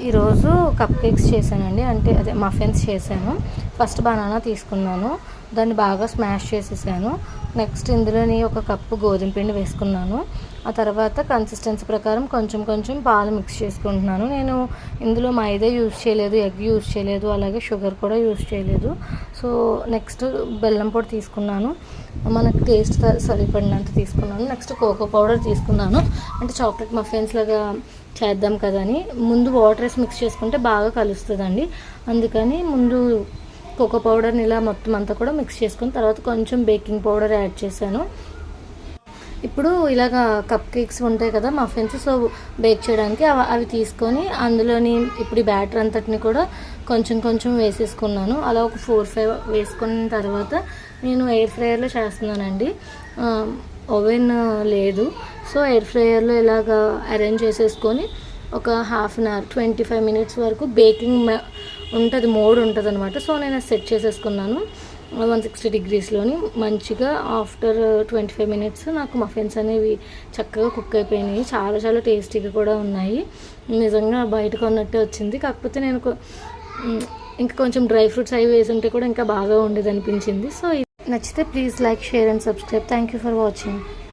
ఈరోజు cup cakes చేశానండి. అంటే అదే మఫిన్స్ చేశాను. ఫస్ట్ బనానా తీసుకున్నాను, దాన్ని బాగా స్మాష్ చేసేసాను. నెక్స్ట్ ఇందులోని ఒక కప్పు గోధుమ పిండి వేసుకున్నాను. ఆ తర్వాత కన్సిస్టెన్సీ ప్రకారం కొంచెం కొంచెం పాలు మిక్స్ చేసుకుంటున్నాను. నేను ఇందులో మైదా యూజ్ చేయలేదు, ఎగ్ యూజ్ చేయలేదు, అలాగే షుగర్ కూడా యూజ్ చేయలేదు. సో నెక్స్ట్ బెల్లం పొడి తీసుకున్నాను, మనకు టేస్ట్ సరిపడినంత తీసుకున్నాను. నెక్స్ట్ కోకో పౌడర్ తీసుకున్నాను, అంటే చాక్లెట్ మఫిన్స్ లాగా చేద్దాం కదా అని. ముందు వాటర్ వేసి మిక్స్ చేసుకుంటే బాగా కలుస్తుందండి, అందుకని ముందు కోకో పౌడర్ని ఇలా మొత్తం అంతా కూడా మిక్స్ చేసుకుని తర్వాత కొంచెం బేకింగ్ పౌడర్ యాడ్ చేశాను. ఇప్పుడు ఇలాగ కప్ కేక్స్ ఉంటాయి కదా మఫిన్స్, సో బేక్ చేయడానికి అవి తీసుకొని అందులోని ఇప్పుడు ఈ బ్యాటర్ అంతటిని కూడా కొంచెం కొంచెం వేసేసుకున్నాను. అలా ఒక 4-5 వేసుకున్న తర్వాత నేను ఎయిర్ ఫ్రైయర్లో చేస్తున్నానండి, ఓవెన్ లేదు. సో ఎయిర్ ఫ్రైయర్లో ఇలాగ అరేంజ్ చేసేసుకొని ఒక హాఫ్ అన్ అవర్ 25 మినిట్స్ వరకు బేకింగ్ ఉంటుంది, మోడ్ ఉంటుంది అనమాట. సో నేను సెట్ చేసేసుకున్నాను 160 డిగ్రీస్లోని. మంచిగా ఆఫ్టర్ 25 మినిట్స్ నాకు మఫిన్స్ అనేవి చక్కగా కుక్ అయిపోయినాయి. చాలా చాలా టేస్టీగా కూడా ఉన్నాయి, నిజంగా బయట కొన్నట్టే వచ్చింది. కాకపోతే నేను ఇంకా కొంచెం డ్రై ఫ్రూట్స్ అవి వేసి ఉంటే కూడా ఇంకా బాగా ఉండేది అనిపించింది. సో నచ్చితే please like, share and subscribe. Thank you for watching.